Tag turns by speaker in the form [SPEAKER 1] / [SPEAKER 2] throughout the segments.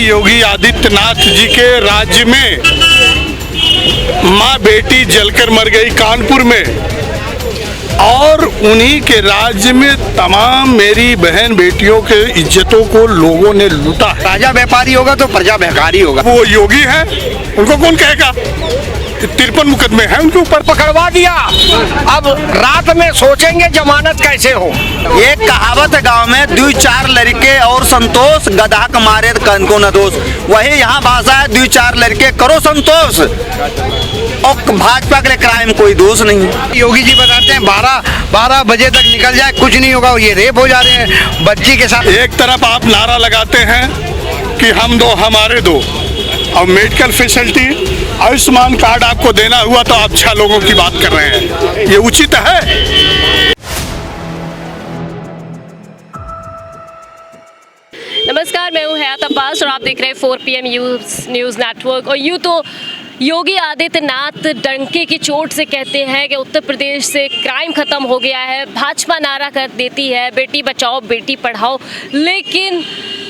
[SPEAKER 1] योगी आदित्यनाथ जी के राज्य में माँ बेटी जलकर मर गई कानपुर में, और उन्हीं के राज्य में तमाम मेरी बहन बेटियों के इज्जतों को लोगों ने लूटा।
[SPEAKER 2] राजा व्यापारी होगा तो प्रजा भिखारी होगा।
[SPEAKER 1] वो योगी है, उनको कौन कहेगा? 53 मुकदमे हैं उनके ऊपर।
[SPEAKER 2] पकड़वा दिया, अब रात में सोचेंगे जमानत कैसे हो।
[SPEAKER 3] एक कहावत है गांव में, 2-4 लड़के और संतोष, गधा कमारे कनको न दोष। वही यहाँ भाषा है, 2-4 लड़के करो संतोष, और भाजपा के क्राइम कोई दोष नहीं।
[SPEAKER 2] योगी जी बताते हैं 12 बजे तक निकल जाए कुछ नहीं होगा, ये रेप हो जा रहे हैं बच्ची के साथ।
[SPEAKER 1] एक तरफ आप नारा लगाते हैं कि हम दो हमारे दो, और मेडिकल फैसिलिटी आयुष्मान कार्ड आपको देना हुआ तो आप 6 लोगों की बात कर रहे हैं, ये उचित है?
[SPEAKER 4] नमस्कार, मैं हूँ हयात अब्बास और आप देख रहे हैं 4 PM न्यूज़ नेटवर्क। और यूँ तो योगी आदित्यनाथ डंके की चोट से कहते हैं कि उत्तर प्रदेश से क्राइम खत्म हो गया है, भाजपा नारा कर देती है बेटी बचाओ बेटी पढ़ाओ, लेकिन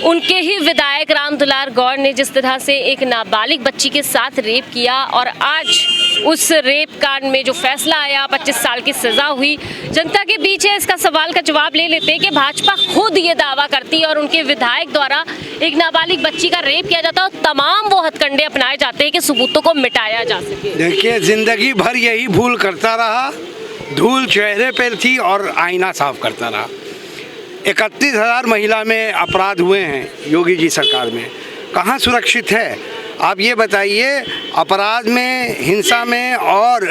[SPEAKER 4] उनके ही विधायक रामदुलार गौर ने जिस तरह से एक नाबालिग बच्ची के साथ रेप किया, और आज उस रेप कांड में जो फैसला आया 25 साल की सज़ा हुई, जनता के बीच है। इसका सवाल का जवाब ले लेते हैं कि भाजपा खुद ये दावा करती है और उनके विधायक द्वारा एक नाबालिग बच्ची का रेप किया जाता है, और तमाम वो हथकंडे अपनाए जाते हैं कि सबूतों को मिटाया जा सके।
[SPEAKER 2] देखिए, जिंदगी भर यही भूल करता रहा, धूल चेहरे पर थी और आईना साफ करता रहा। 31,000 महिला में अपराध हुए हैं योगी जी सरकार में, कहाँ सुरक्षित है? आप ये बताइए, अपराध में, हिंसा में और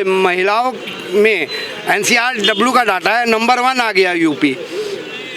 [SPEAKER 2] महिलाओं में NCRW का डाटा है, नंबर 1 आ गया यूपी।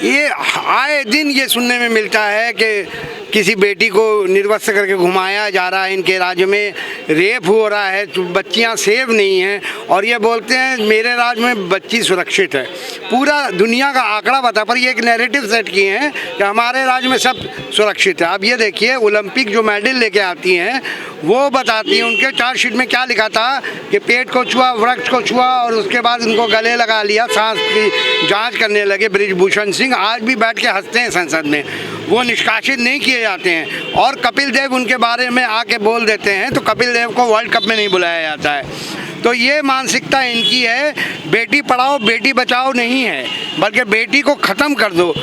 [SPEAKER 2] ये आए दिन ये सुनने में मिलता है कि किसी बेटी को निर्वस्त्र करके घुमाया जा रहा है, इनके राज्य में रेप हो रहा है, तो बच्चियां सेफ नहीं हैं, और ये बोलते हैं मेरे राज्य में बच्ची सुरक्षित है। पूरा दुनिया का आंकड़ा बता, पर ये एक नैरेटिव सेट किए हैं कि हमारे राज्य में सब सुरक्षित है। अब ये देखिए, ओलंपिक जो मेडल लेके आती हैं वो बताती हैं, उनके चार्जशीट में क्या लिखा था कि पेट को छुआ, वृक्ष को छुआ, और उसके बाद उनको गले लगा लिया, सांस की जाँच करने लगे बृजभूषण सिंह। आज भी बैठ के हंसते हैं संसद में, वो निष्कासित नहीं किए जाते हैं। और कपिल देव उनके बारे में आके बोल देते हैं तो कपिल देव को वर्ल्ड कप में नहीं बुलाया जाता है। तो ये मानसिकता इनकी है, बेटी पढ़ाओ बेटी बचाओ नहीं है, बल्कि बेटी को ख़त्म कर दो।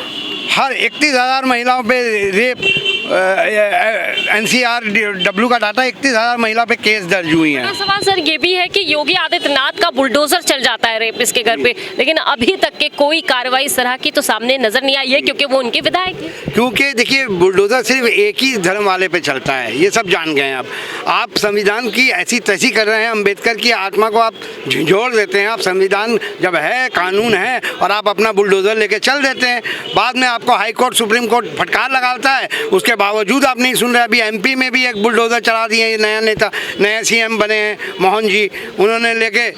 [SPEAKER 2] हर 31,000 महिलाओं पे रेप, NCRW का डाटा, 31,000 महिला पे केस दर्ज हुई हैं।
[SPEAKER 4] सवाल सर ये भी है कि योगी आदित्यनाथ का बुलडोजर चल जाता है रेपिस्ट के घर पे, लेकिन अभी तक के कोई कार्रवाई इस तरह की तो सामने नजर नहीं आई है, क्योंकि वो उनके विधायक हैं।
[SPEAKER 2] क्योंकि देखिए, बुलडोजर सिर्फ एक ही धर्म वाले पे चलता है, ये सब जान गए हैं। अब आप संविधान की ऐसी तैसी कर रहे हैं, अम्बेडकर की आत्मा को आप झिझोड़ देते हैं। आप संविधान जब है, कानून है, और आप अपना बुलडोजर लेके चल देते हैं, बाद में आपको हाई कोर्ट सुप्रीम कोर्ट फटकार लगाता है, उसके बावजूद आप नहीं सुन रहे। अभी MP में भी एक बुलडोजर चला दिए, ये नया नेता, नए CM बने हैं मोहन जी, उन्होंने लेके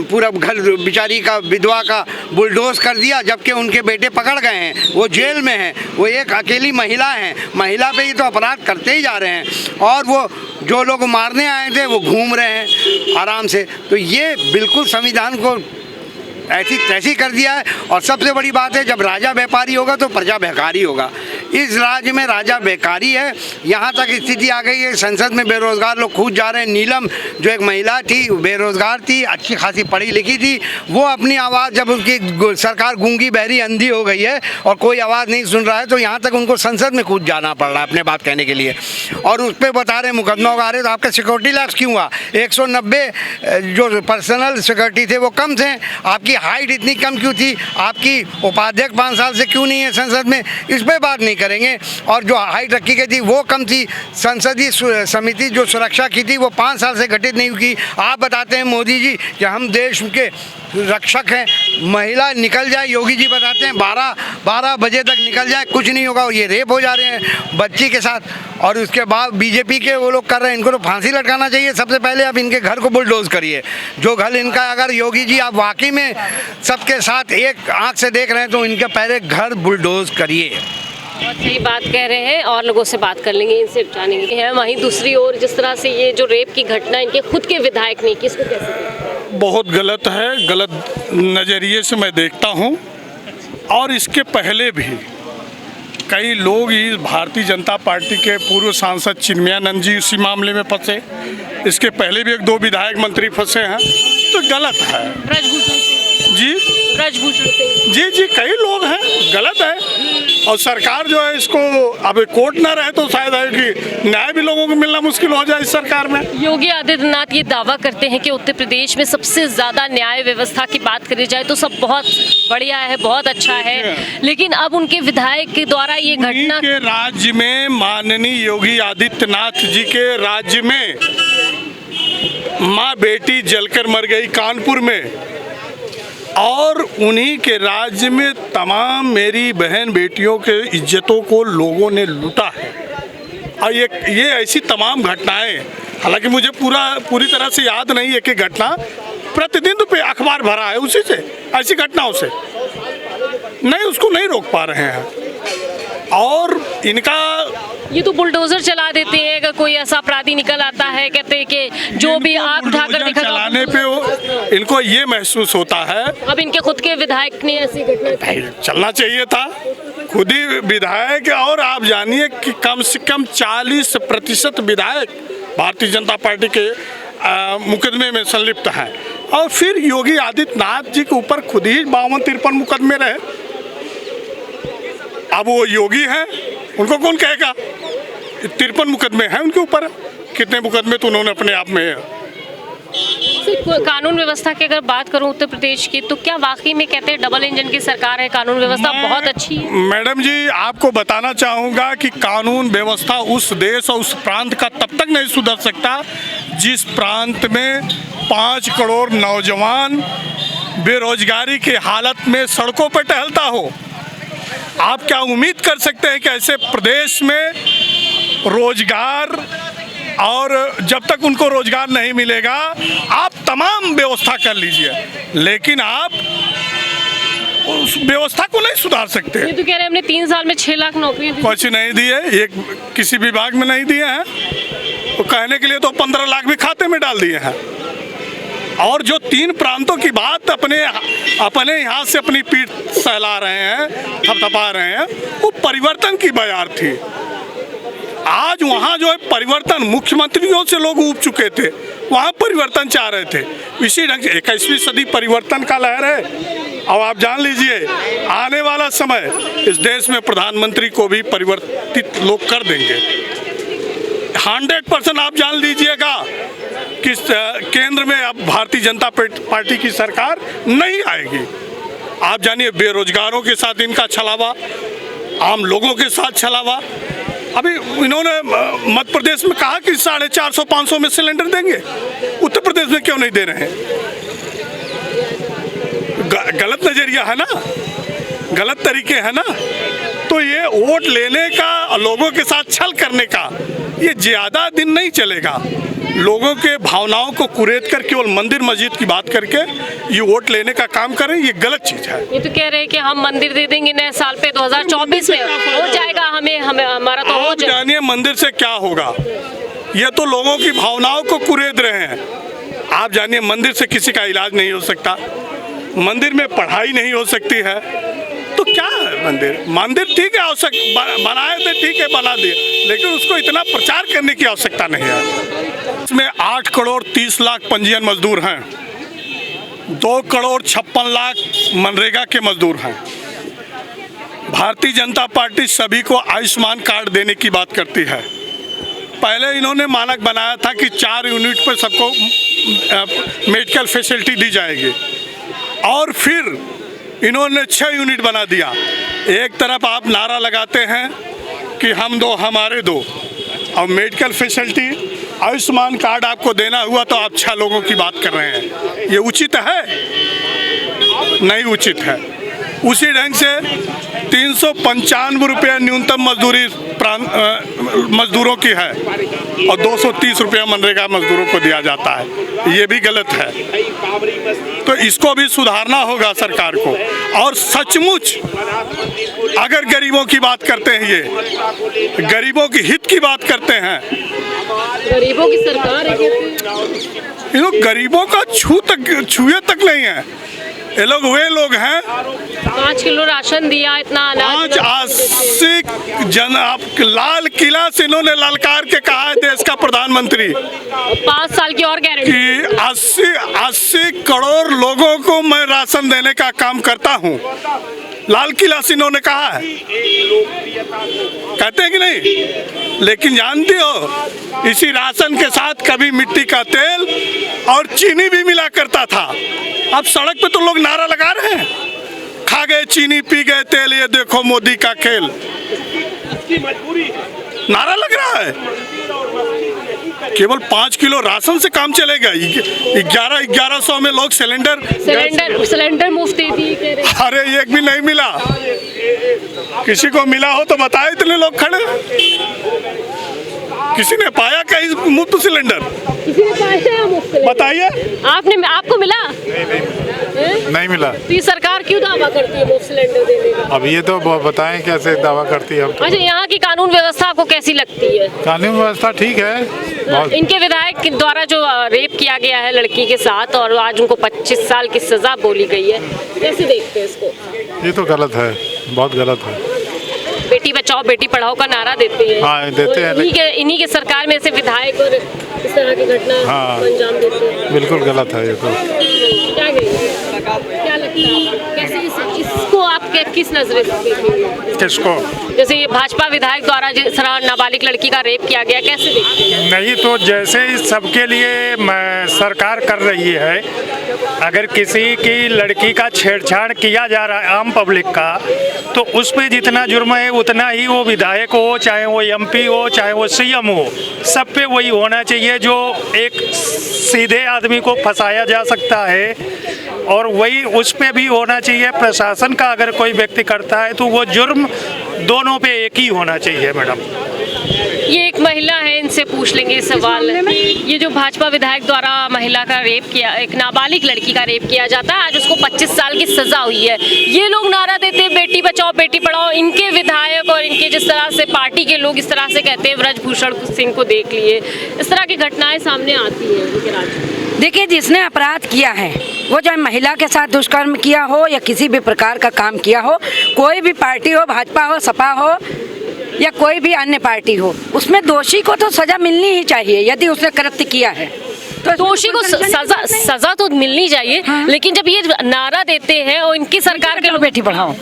[SPEAKER 2] पूरा घर बेचारी का, विधवा का बुलडोज कर दिया, जबकि उनके बेटे पकड़ गए हैं, वो जेल में हैं, वो एक अकेली महिला हैं। महिला पे ही तो अपराध करते ही जा रहे हैं, और वो जो लोग मारने आए थे वो घूम रहे हैं आराम से। तो ये बिल्कुल संविधान को ऐसी तैसी कर दिया है। और सबसे बड़ी बात है, जब राजा व्यापारी होगा तो प्रजा भिखारी होगा। इस राज्य में राजा बेकारी है, यहाँ तक स्थिति आ गई है, संसद में बेरोजगार लोग कूद जा रहे हैं। नीलम जो एक महिला थी, बेरोजगार थी, अच्छी खासी पढ़ी लिखी थी, वो अपनी आवाज़, जब उसकी सरकार गूंगी बहरी अंधी हो गई है और कोई आवाज़ नहीं सुन रहा है, तो यहाँ तक उनको संसद में कूद जाना पड़ रहा है अपने बात कहने के लिए। और उस पर बता रहे मुकदमा उगा रहे, तो आपका सिक्योरिटी लैप्स क्यों हुआ? 190 जो पर्सनल सिक्योरिटी थे वो कम थे, आपकी हाइट इतनी कम क्यों थी? आपकी उपाध्यक्ष 5 साल से क्यों नहीं है संसद में? इस पर बात नहीं करेंगे। और जो हाइट रखी गई थी वो कम थी, संसदीय समिति जो सुरक्षा की थी वो 5 साल से गठित नहीं हुई। आप बताते हैं मोदी जी कि हम देश के रक्षक हैं, महिला निकल जाए, योगी जी बताते हैं 12 बजे तक निकल जाए कुछ नहीं होगा, ये रेप हो जा रहे हैं बच्ची के साथ। और उसके बाद बीजेपी के वो लोग कर रहे हैं, इनको तो फांसी लटकाना चाहिए सबसे पहले। अब इनके घर को बुलडोज करिए, जो घर इनका, अगर योगी जी आप वाकई में सबके साथ एक आंख से देख रहे हैं तो इनके पहले घर बुलडोज करिए।
[SPEAKER 4] बहुत सही बात कह रहे हैं, और लोगों से बात कर लेंगे, इनसे जानेंगे हैं। वहीं दूसरी ओर जिस तरह से ये जो रेप की घटना इनके खुद के विधायक ने की, इसको कैसे देखते हैं?
[SPEAKER 1] बहुत गलत है, गलत नज़रिए से मैं देखता हूँ। और इसके पहले भी कई लोग इस भारतीय जनता पार्टी के पूर्व सांसद चिन्मयानंद जी इसी मामले में फंसे, इसके पहले भी 1-2 विधायक मंत्री फंसे हैं, तो गलत है।
[SPEAKER 4] ब्रजभूषण सिंह
[SPEAKER 1] जी
[SPEAKER 4] ब्रजभूषण सिंह
[SPEAKER 1] जी कई लोग हैं, गलत है। और सरकार जो है इसको, अब कोर्ट ना रहे तो शायद है कि न्याय भी लोगों को मिलना मुश्किल हो जाए इस सरकार में।
[SPEAKER 4] योगी आदित्यनाथ ये दावा करते हैं कि उत्तर प्रदेश में सबसे ज्यादा न्याय व्यवस्था की बात करी जाए तो सब बहुत बढ़िया है, बहुत अच्छा है, लेकिन अब उनके विधायक के द्वारा ये घटना
[SPEAKER 1] के राज्य में, माननीय योगी आदित्यनाथ जी के राज्य में माँ बेटी जलकर मर गई कानपुर में, और उन्हीं के राज्य में तमाम मेरी बहन बेटियों के इज्जतों को लोगों ने लूटा है। और ये ऐसी तमाम घटनाएं, हालांकि मुझे पूरी तरह से याद नहीं है कि घटना, प्रतिदिन तो पे अखबार भरा है उसी से, ऐसी घटनाओं से नहीं, उसको नहीं रोक पा रहे हैं। और इनका
[SPEAKER 4] ये तो बुलडोजर चला देते हैं, अगर कोई ऐसा अपराधी निकल आता है कहते हैं कि जो भी आग उठाकर दिखा,
[SPEAKER 1] चलाने पे इनको ये महसूस होता है।
[SPEAKER 4] अब इनके खुद के विधायक ने ऐसी घटना
[SPEAKER 1] चलना चाहिए था, खुद ही विधायक। और आप जानिए कि कम से कम 40% विधायक भारतीय जनता पार्टी के मुकदमे में संलिप्त हैं, और फिर योगी आदित्यनाथ जी के ऊपर खुद ही 52-53 मुकदमे रहे। अब वो योगी हैं, उनको कौन कहेगा? 53 मुकदमे हैं उनके ऊपर, कितने मुकदमे तो उन्होंने अपने आप में।
[SPEAKER 4] कानून व्यवस्था की अगर बात करूं उत्तर प्रदेश की, तो क्या वाकई में कहते हैं डबल इंजन की सरकार है, कानून व्यवस्था बहुत अच्छी है?
[SPEAKER 1] मैडम जी, आपको बताना चाहूँगा कि कानून व्यवस्था उस देश और उस प्रांत का तब तक नहीं सुधर सकता जिस प्रांत में 5 करोड़ नौजवान बेरोजगारी की हालत में सड़कों पर टहलता हो। आप क्या उम्मीद कर सकते हैं कि ऐसे प्रदेश में रोजगार, और जब तक उनको रोजगार नहीं मिलेगा आप तमाम व्यवस्था कर लीजिए, लेकिन आप उस व्यवस्था को नहीं सुधार सकते।
[SPEAKER 4] ये तो कह रहे हैं हमने 3 साल में 6 लाख नौकरियां दी।
[SPEAKER 1] कुछ नहीं दिए, एक किसी विभाग में नहीं दिए हैं, तो कहने के लिए तो 15 लाख भी खाते में डाल दिए हैं। और जो 3 प्रांतों की बात अपने यहाँ से अपनी पीठ सहला रहे हैं, थपथपा रहे हैं, वो परिवर्तन की बयार थी। आज वहाँ जो है परिवर्तन, मुख्यमंत्रियों से लोग ऊब चुके थे, वहाँ परिवर्तन चाह रहे थे। इसी ढंग से 21वीं सदी परिवर्तन का लहर है। और आप जान लीजिए आने वाला समय इस देश में प्रधानमंत्री को भी परिवर्तित लोग कर देंगे। 100% आप जान लीजिएगा कि केंद्र में अब भारतीय जनता पार्टी की सरकार नहीं आएगी। आप जानिए बेरोजगारों के साथ इनका छलावा, आम लोगों के साथ छलावा। अभी इन्होंने मध्य प्रदेश में कहा कि 450-500 में सिलेंडर देंगे, उत्तर प्रदेश में क्यों नहीं दे रहे हैं? गलत नजरिया है ना, गलत तरीके है ना। तो ये वोट लेने का, लोगों के साथ छल करने का, ये ज्यादा दिन नहीं चलेगा। लोगों के भावनाओं को कुरेद कर केवल मंदिर मस्जिद की बात करके ये वोट लेने का काम करें, ये गलत चीज है।
[SPEAKER 4] ये तो कह रहे हैं कि हम मंदिर दे देंगे नए साल पे, 2024 में हो जाएगा, हमारा तो हो जाएगा।
[SPEAKER 1] जानिए मंदिर से क्या होगा, ये तो लोगों की भावनाओं को कुरेद रहे हैं। आप जानिए मंदिर से किसी का इलाज नहीं हो सकता, मंदिर में पढ़ाई नहीं हो सकती है, तो क्या है मंदिर ठीक है, बनाए थे, ठीक है बना दिए, लेकिन उसको इतना प्रचार करने की आवश्यकता नहीं है। इसमें 8 करोड़ 30 लाख पंजीयन मजदूर हैं, 2 करोड़ 56 लाख मनरेगा के मजदूर हैं। भारतीय जनता पार्टी सभी को आयुष्मान कार्ड देने की बात करती है। पहले इन्होंने मानक बनाया था कि 4 यूनिट पर सबको मेडिकल फैसिलिटी दी जाएगी, और फिर इन्होंने 6 यूनिट बना दिया। एक तरफ आप नारा लगाते हैं कि हम दो हमारे दो, और मेडिकल फैसिलिटी आयुष्मान कार्ड आपको देना हुआ तो आप 6 लोगों की बात कर रहे हैं। ये उचित है? नहीं उचित है। उसी ढंग से 395 रुपये न्यूनतम मजदूरी मजदूरों की है, और 230 रुपया मनरेगा मजदूरों को दिया जाता है, ये भी गलत है। तो इसको भी सुधारना होगा सरकार को। और सचमुच अगर गरीबों की बात करते हैं, ये गरीबों के हित की बात करते हैं,
[SPEAKER 4] गरीबों की सरकार है,
[SPEAKER 1] गरीबों का छुए तक नहीं है। ये लोग वे लोग हैं
[SPEAKER 4] 5 किलो राशन दिया, इतना अनाज
[SPEAKER 1] 580 जन, आप लाल किला से इन्होंने ललकार के कहा है देश का प्रधानमंत्री
[SPEAKER 4] 5 साल की और गारंटी।
[SPEAKER 1] कि 80 करोड़ लोगों को मैं राशन देने का काम करता हूं। लाल किला से इन्होंने कहा है, कहते हैं कि नहीं? लेकिन जानती हो इसी राशन के साथ कभी मिट्टी का तेल और चीनी भी मिला करता था। अब सड़क पे तो लोग नारा लगा रहे हैं, खा गए चीनी पी गए तेल, ये देखो मोदी का खेल। नारा लग रहा है। केवल 5 किलो राशन से काम चलेगा? 1100 में लोग
[SPEAKER 4] सिलेंडर मुफ्त दे दिए कह रहे।
[SPEAKER 1] अरे एक भी नहीं मिला। किसी को मिला हो तो बताए, इतने लोग खड़े। किसी ने पाया कहीं मुफ्त सिलेंडर?
[SPEAKER 4] किसी ने पाया है मुफ्त सिलेंडर?
[SPEAKER 1] बताइए।
[SPEAKER 4] आपको मिला?
[SPEAKER 5] नहीं मिला।
[SPEAKER 4] तो ये सरकार क्यों दावा करती है मुफ्त सिलेंडर देने का?
[SPEAKER 5] अब ये तो बताएं कैसे दावा करती है।
[SPEAKER 4] अच्छा, यहाँ की कानून व्यवस्था आपको कैसी लगती है?
[SPEAKER 5] कानून व्यवस्था ठीक है।
[SPEAKER 4] इनके विधायक द्वारा जो रेप किया गया है लड़की के साथ और आज उनको 25 साल की सजा बोली गई है, कैसे देखते हैं इसको?
[SPEAKER 5] ये तो गलत है, बहुत गलत है।
[SPEAKER 4] बेटी बचाओ बेटी पढ़ाओ का नारा देते हैं।
[SPEAKER 5] हाँ, देते हैं।
[SPEAKER 4] इन्हीं के सरकार में से विधायक और इस तरह की घटना
[SPEAKER 5] हाँ,
[SPEAKER 4] अंजाम देते हैं।
[SPEAKER 5] बिल्कुल गलत है ये तो।
[SPEAKER 4] क्या लगता है कैसे इसको आप किस नजरे से देखेंगे?
[SPEAKER 6] किसको?
[SPEAKER 4] जैसे ये भाजपा विधायक द्वारा जिस तरह नाबालिग लड़की का रेप किया गया, कैसे देखते हैं?
[SPEAKER 6] नहीं तो जैसे इस सबके लिए सरकार कर रही है, अगर किसी की लड़की का छेड़छाड़ किया जा रहा है आम पब्लिक का, तो उस पे जितना जुर्म है उतना ही वो विधायक हो, चाहे वो एमपी हो, चाहे वो सीएम हो, सब पे वही होना चाहिए। जो एक सीधे आदमी को फंसाया जा सकता है और वही उस पे भी होना चाहिए। प्रशासन का अगर कोई व्यक्ति करता है तो वो जुर्म दोनों पे एक ही होना चाहिए। मैडम,
[SPEAKER 4] ये एक महिला है, इनसे पूछ लेंगे सवाल। ये जो भाजपा विधायक द्वारा महिला का रेप किया, एक नाबालिग लड़की का रेप किया जाता है, आज उसको 25 साल की सजा हुई है। ये लोग नारा देते हैं बेटी बचाओ बेटी पढ़ाओ। इनके विधायक और इनके जिस तरह से पार्टी के लोग इस तरह से कहते हैं, ब्रजभूषण सिंह को देख लिए, इस तरह की घटनाएं सामने आती है उनके राज्य में।
[SPEAKER 7] देखिए, जिसने अपराध किया है, वो चाहे महिला के साथ दुष्कर्म किया हो या किसी भी प्रकार का काम किया हो, कोई भी पार्टी हो, भाजपा हो, सपा हो या कोई भी अन्य पार्टी हो, उसमें दोषी को तो सजा मिलनी ही चाहिए यदि उसने कृत्य किया है। तो
[SPEAKER 4] दोषी को सजा तो मिलनी चाहिए। हाँ। लेकिन जब ये नारा देते हैं और इनकी सरकार के लोग
[SPEAKER 7] बेटी पढ़ाओ,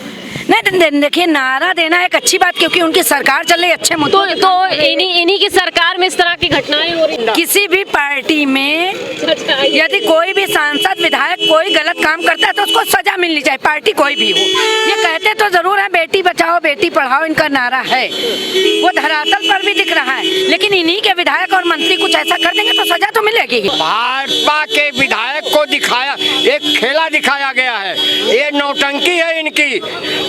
[SPEAKER 7] नहीं देखिए, नारा देना एक अच्छी बात, क्योंकि उनकी सरकार चल रही अच्छे मुद्दों
[SPEAKER 4] तो इन्हीं की सरकार में इस तरह की घटनाएं हो रही।
[SPEAKER 7] किसी भी पार्टी में यदि कोई भी सांसद विधायक कोई गलत काम करता है तो उसको सजा मिलनी चाहिए, पार्टी कोई भी हो। ये कहते तो जरूर है बेटी बचाओ बेटी पढ़ाओ, इनका नारा है, वो धरातल पर भी दिख रहा है, लेकिन इन्हीं के विधायक और मंत्री कुछ ऐसा कर देंगे तो सजा तो मिलेगी।
[SPEAKER 2] भाजपा के विधायक को दिखाया, एक खेला दिखाया गया है, ये नौटंकी है इनकी।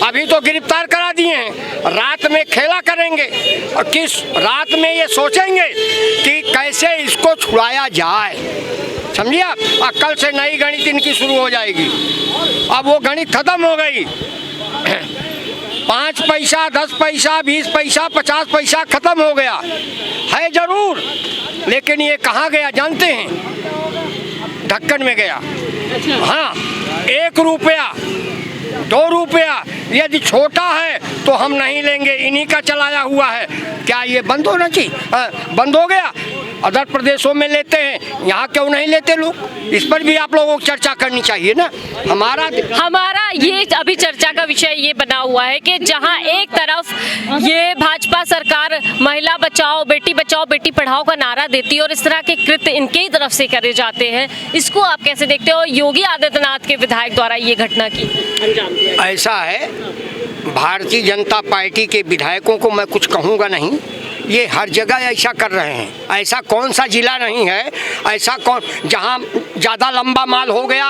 [SPEAKER 2] अभी तो गिरफ्तार करा दिए हैं, रात में खेला करेंगे और किस रात में ये सोचेंगे कि कैसे इसको छुड़ाया जाए। समझिए आप, कल से नई गणित इनकी शुरू हो जाएगी। अब वो गणित खत्म हो गई। 5 पैसा 10 पैसा 20 पैसा 50 पैसा खत्म हो गया है जरूर, लेकिन ये कहाँ गया जानते हैं? ढक्कन में गया। हाँ, 1 रुपया 2 रुपया यदि छोटा है तो हम नहीं लेंगे, इन्हीं का चलाया हुआ है। क्या ये बंद होना चाहिए? बंद हो गया। अदर प्रदेशों में लेते हैं, यहाँ क्यों नहीं लेते लोग? इस पर भी आप लोगों को चर्चा करनी चाहिए ना। हमारा
[SPEAKER 4] ये अभी चर्चा का विषय ये बना हुआ है कि जहाँ एक तरफ ये भाजपा सरकार महिला बचाओ बेटी पढ़ाओ का नारा देती है और इस तरह के कृत्य इनके ही तरफ से करे जाते हैं, इसको आप कैसे देखते हो? योगी आदित्यनाथ के विधायक द्वारा ये घटना की अंजाम दिया।
[SPEAKER 2] ऐसा है, भारतीय जनता पार्टी के विधायकों को मैं कुछ कहूँगा नहीं, ये हर जगह ऐसा कर रहे हैं। ऐसा कौन सा जिला नहीं है, ऐसा कौन जहां ज़्यादा लंबा माल हो गया,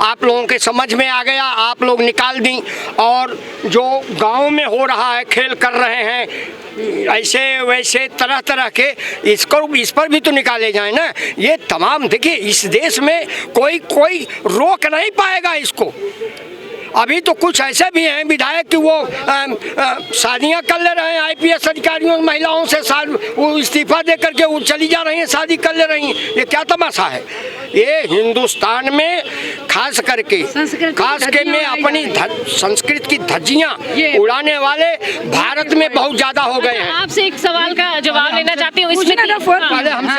[SPEAKER 2] आप लोगों के समझ में आ गया, आप लोग निकाल दी। और जो गांव में हो रहा है, खेल कर रहे हैं ऐसे वैसे तरह तरह के, इस पर भी तो निकाले जाए ना। ये तमाम देखिए, इस देश में कोई रोक नहीं पाएगा इसको। अभी तो कुछ ऐसे भी हैं विधायक कि वो शादियां कर ले रहे हैं आईपीएस अधिकारियों महिलाओं से, वो इस्तीफा दे करके वो चली जा रही हैं, शादी कर ले रही हैं। ये क्या तमाशा है? ये हिंदुस्तान में खास करके में अपनी संस्कृत की धज्जियां उड़ाने वाले भारत में बहुत ज्यादा हो गए हैं।
[SPEAKER 4] आपसे एक सवाल का जवाब लेना चाहती हूँ।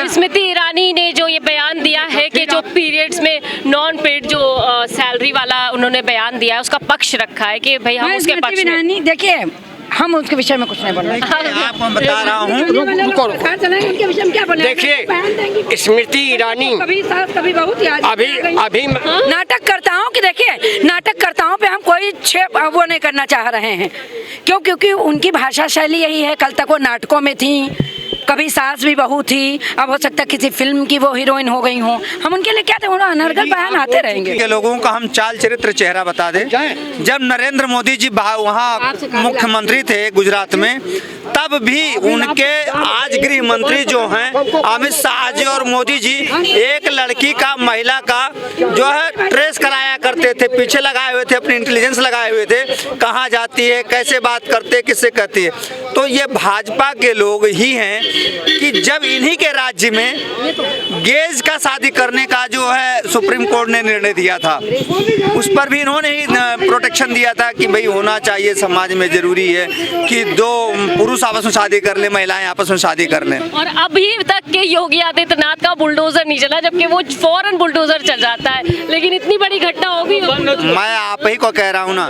[SPEAKER 4] स्मृति ईरानी ने जो ये बयान दिया है कि जो पीरियड्स में नॉन पेड जो सैलरी वाला उन्होंने बयान दिया है उसका पक्ष रखा है कि भाई हम उसके पक्ष में।
[SPEAKER 7] देखिए हम उसके विषय में कुछ नहीं बोल रहे।
[SPEAKER 3] आपको बता रहा हूँ,
[SPEAKER 7] उनके विषय में क्या बोले?
[SPEAKER 2] देखिए स्मृति ईरानी
[SPEAKER 7] कभी सास कभी बहू
[SPEAKER 2] अभी
[SPEAKER 7] नाटककर्ताओं की, देखिए नाटककर्ताओं पे हम कोई वो नहीं करना चाह रहे हैं। क्योंकि उनकी भाषा शैली यही है। कल तक वो नाटकों में थी, कभी सास भी बहू थी, अब हो सकता है किसी फिल्म की वो हीरोइन हो गई हो। हम उनके लिए क्या थे, अनर्गल बयान आते रहेंगे।
[SPEAKER 3] के लोगों का हम चाल चरित्र चेहरा बता दें। जब नरेंद्र मोदी जी वहाँ मुख्यमंत्री थे गुजरात में, तब भी उनके आज गृह मंत्री जो हैं अमित शाह जी और मोदी जी एक लड़की का, महिला का जो है ट्रेस कराया करते थे, पीछे लगाए हुए थे, अपनी इंटेलिजेंस लगाए हुए थे, कहाँ जाती है, कैसे बात करते, किससे कहती है। तो ये भाजपा के लोग ही हैं कि जब इन्हीं के राज्य में गेज का शादी करने का जो है सुप्रीम कोर्ट ने निर्णय दिया था, उस पर भी इन्होंने ही प्रोटेक्शन दिया था कि भाई होना चाहिए, समाज में जरूरी है कि दो पुरुष आपस में शादी कर ले, महिलाएं आपस में शादी कर लें।
[SPEAKER 4] और अभी तक के योगी आदित्यनाथ का बुलडोजर नहीं चला, जबकि वो फौरन बुलडोजर चल जाता है, लेकिन इतनी बड़ी घटना होगी।
[SPEAKER 3] मैं आप ही को कह रहा हूँ ना,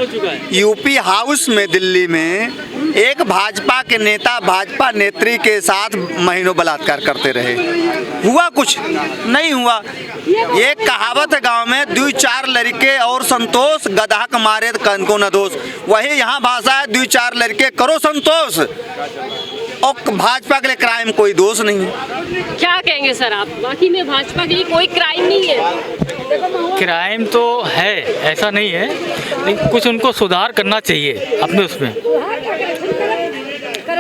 [SPEAKER 3] यूपी हाउस में दिल्ली में एक भाजपा के नेता भाजपा नेत्री के साथ महीनों बलात्कार करते रहे, हुआ कुछ नहीं हुआ। एक कहावत है गांव में, 2-4 लड़के और संतोष, गधा के मारे कनको न दोष। वही यहाँ भाषा है, 2-4 लड़के करो संतोष, और भाजपा के लिए क्राइम कोई दोष नहीं है।
[SPEAKER 4] क्या कहेंगे सर आप? बाकी में भाजपा के लिए कोई क्राइम नहीं है।
[SPEAKER 8] क्राइम तो है, ऐसा नहीं है, लेकिन कुछ उनको सुधार करना चाहिए अपने उसमें।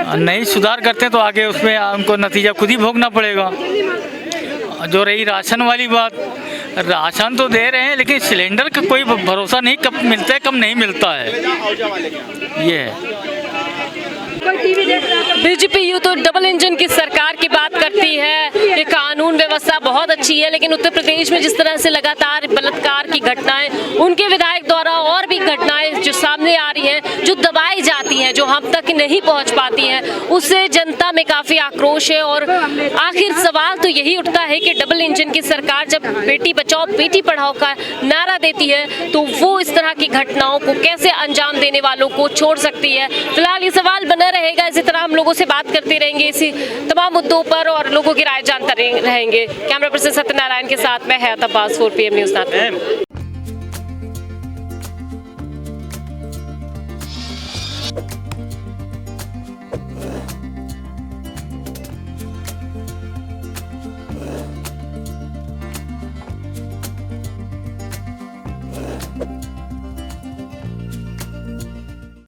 [SPEAKER 8] नहीं सुधार करते तो आगे उसमें उनको नतीजा खुद ही भोगना पड़ेगा। जो रही राशन वाली बात, राशन तो दे रहे हैं लेकिन सिलेंडर का कोई भरोसा नहीं, कब मिलता है कब नहीं मिलता है। ये है
[SPEAKER 4] बीजेपी यूँ तो डबल इंजन की सरकार की बात करती है, ये कानून व्यवस्था बहुत अच्छी है, लेकिन उत्तर प्रदेश में जिस तरह से लगातार बलात्कार की घटनाएं, उनके विधायक द्वारा और भी घटनाएं जो सामने आ रही हैं, जो दबाई जाती हैं, जो हम तक नहीं पहुंच पाती हैं, उससे जनता में काफ़ी आक्रोश है। और आखिर सवाल तो यही उठता है कि डबल इंजन की सरकार जब बेटी बचाओ बेटी पढ़ाओ का नारा देती है तो वो इस तरह की घटनाओं को कैसे अंजाम देने वालों को छोड़ सकती है। फिलहाल ये सवाल बना रहेगा, इसी तरह हम लोगों से बात करते रहेंगे इसी तमाम मुद्दों पर और लोगों की राय जानते रहेंगे। कैमरा पर्सन सत्यनारायण के साथ मैं हयात अब्बास, 4 PM न्यूज़।